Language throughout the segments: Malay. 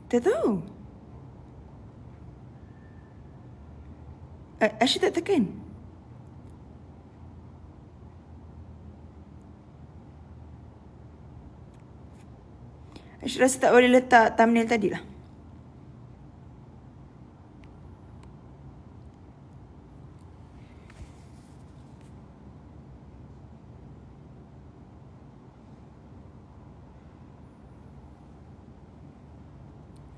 Tak tahu. Aisyah tak tekan. Aisyah rasa tak boleh letak thumbnail tadi lah.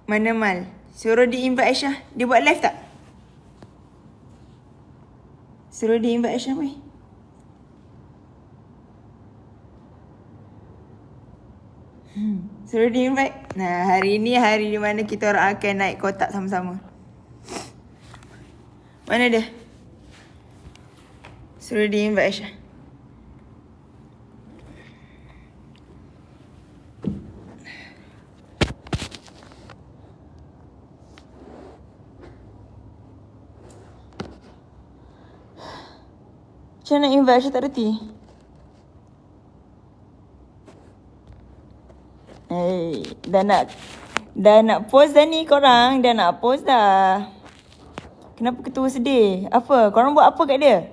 Mana Mal? Suruh di invite Aisyah. Dia buat live tak? Suruh di invite Aisyah weh. Suruh di invite. Nah, hari ni hari di mana kita orang akan naik kotak sama-sama. Mana dia? Suruh di invite Aisyah. Macam nak invite Aisyah tak reti? Dah nak post dah ni korang. Dah nak post dah. Kenapa ketua sedih? Apa? Korang buat apa kat dia?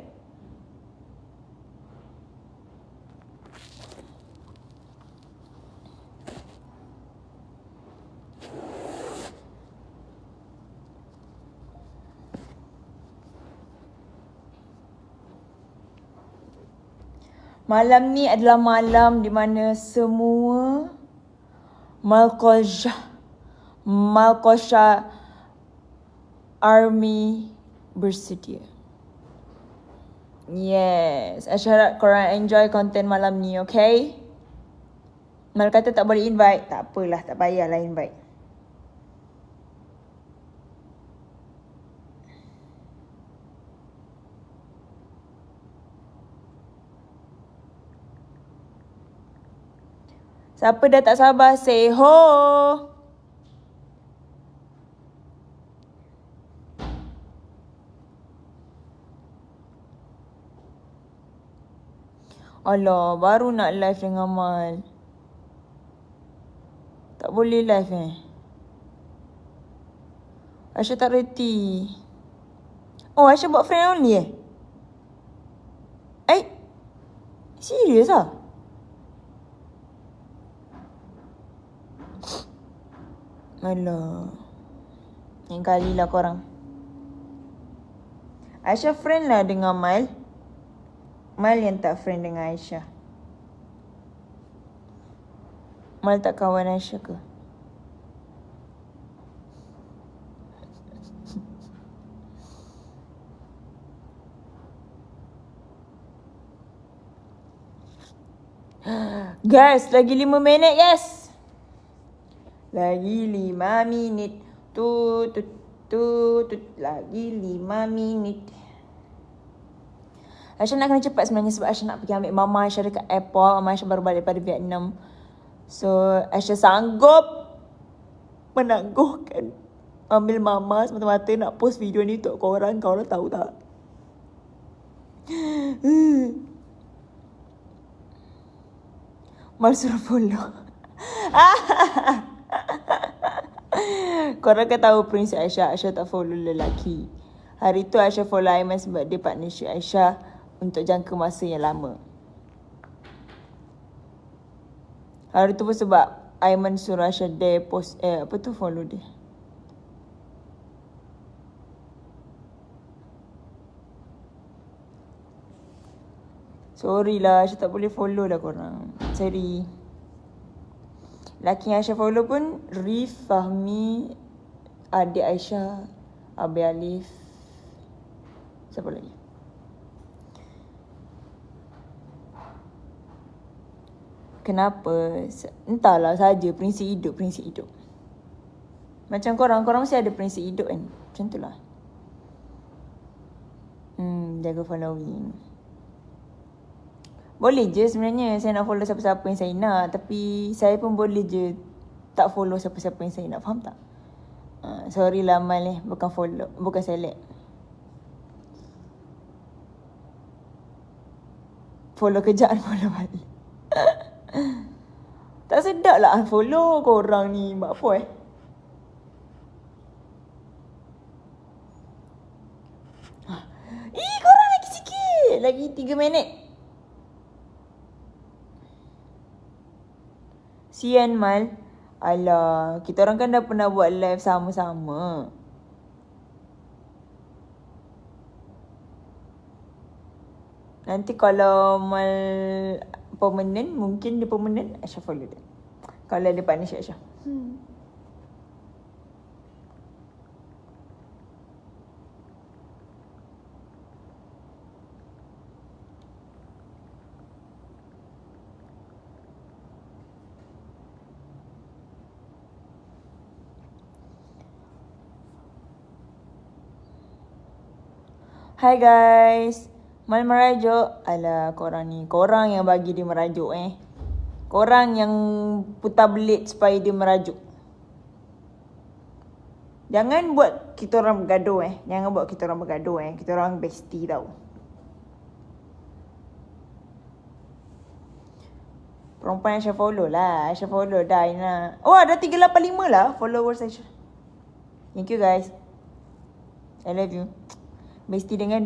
Malam ni adalah malam di mana semua Malkosha Army bersedia. Yes. Aisyah harap korang enjoy konten malam ni, okay? Mal kata tak boleh invite. Tak apalah, tak payahlah invite. Siapa dah tak sabar, say ho! Alah, baru nak live dengan Mal. Tak boleh live Aisyah tak reti. Oh, Aisyah buat friend only serius ah? Alah. Yang kali lah korang. Aisyah friend lah dengan Mal. Mal yang tak friend dengan Aisyah. Mal tak kawan Aisyah ke? Guys, lagi 5 minit guys. Lagi 5 minit. Tut. Lagi 5 minit. Aisyah nak kena cepat sebenarnya sebab Aisyah nak pergi ambil mama Aisyah dekat airport. Mama Aisyah baru balik daripada Vietnam. So, Aisyah sanggup menangguhkan ambil mama semata-mata nak post video ni untuk korang. Korang tahu tak? Mal suruh follow. Korang kan tahu prinsip Aisyah. Aisyah tak follow lelaki. Hari tu Aisyah follow Aiman sebab dia partnership Aisyah untuk jangka masa yang lama. Hari tu pun sebab Aiman suruh Aisyah dia post follow dia. Sorry lah, Aisyah tak boleh follow dah korang. Sorry. Laki yang Aisyah follow pun Rif, Fahmi, adik Aisyah, Abi Alif. Siapa lagi? Kenapa? Entahlah saja, prinsip hidup. Macam korang mesti ada prinsip hidup kan? Macam tu lah. Jaga following. Boleh je sebenarnya saya nak follow siapa-siapa yang saya nak. Tapi saya pun boleh je tak follow siapa-siapa yang saya nak. Faham tak? Sorry lah Mal bukan follow, bukan select. Follow kejap, follow balik. Tak sedap lah follow korang ni. Buat apa lagi 3 minit. Sian Mal. Alah, kita orang kan dah pernah buat live sama-sama. Nanti kalau Mal permanent, mungkin dia permanent, Aisyah follow dia. Kalau ada partnership Aisyah. Hai guys. Mal merajuk. Alah, korang ni. Korang yang bagi dia merajuk Korang yang putar belit supaya dia merajuk. Jangan buat kita orang bergaduh Jangan buat kita orang bergaduh Kita orang bestie tau. Perempuan Aisyah follow lah. Aisyah follow dah Aina. Oh, ada 385 lah followers Aisyah. Thank you guys. I love you. Bestie dengan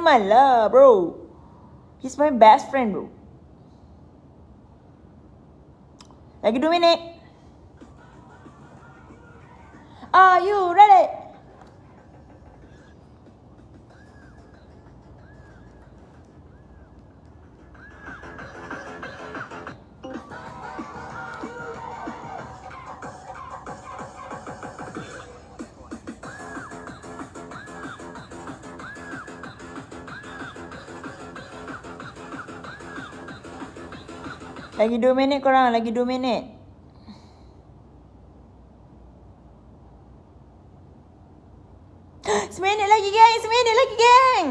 Mal lah bro. He's my best friend bro. Lagi 2 minit. Are you ready? Lagi 2 minit korang. Lagi 2 minit. Seminit lagi geng. Seminit lagi geng.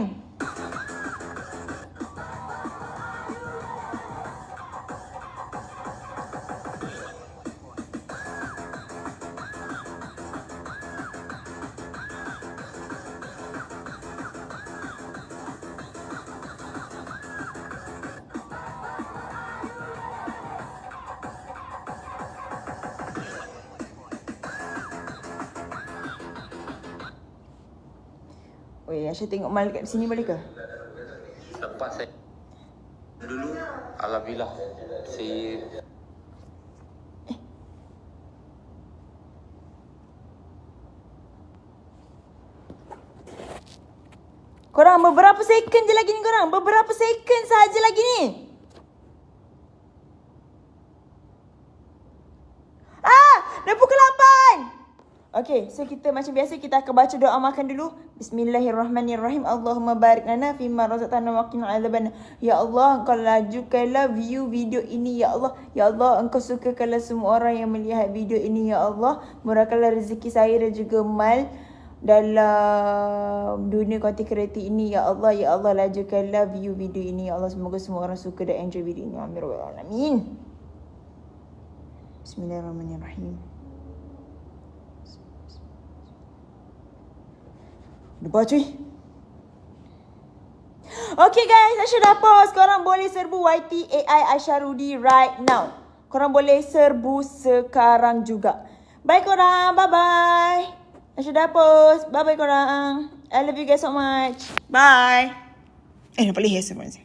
Oi, Aisyah tengok Mal kat sini boleh ke? Lepas saya dulu, alhamdulillah saya Korang beberapa second je lagi ni korang. Beberapa second sahaja lagi ni. Dah pukul 8. Okay, so kita macam biasa kita akan baca doa makan dulu. Bismillahirrahmanirrahim. Allahumma barik lana fima razaqtana wa qina adzabannar. Ya Allah, Engkau lajukanlah view video ini ya Allah. Ya Allah, Engkau sukakanlah semua orang yang melihat video ini ya Allah. Murahkanlah rezeki saya dan juga Mal dalam dunia konten kreatif ini ya Allah. Ya Allah, lajukanlah view video ini ya Allah. Semoga semua orang suka dan enjoy video ini. Amin. Bismillahirrahmanirrahim. Lupa cuy. Okay guys, Aisyah dah pause. Korang boleh serbu YT AI Aisyah Rudi right now. Korang boleh serbu sekarang juga. Bye korang. Bye-bye. Aisyah dah pause. Bye-bye korang. I love you guys so much. Bye. Nampak lihat semuanya.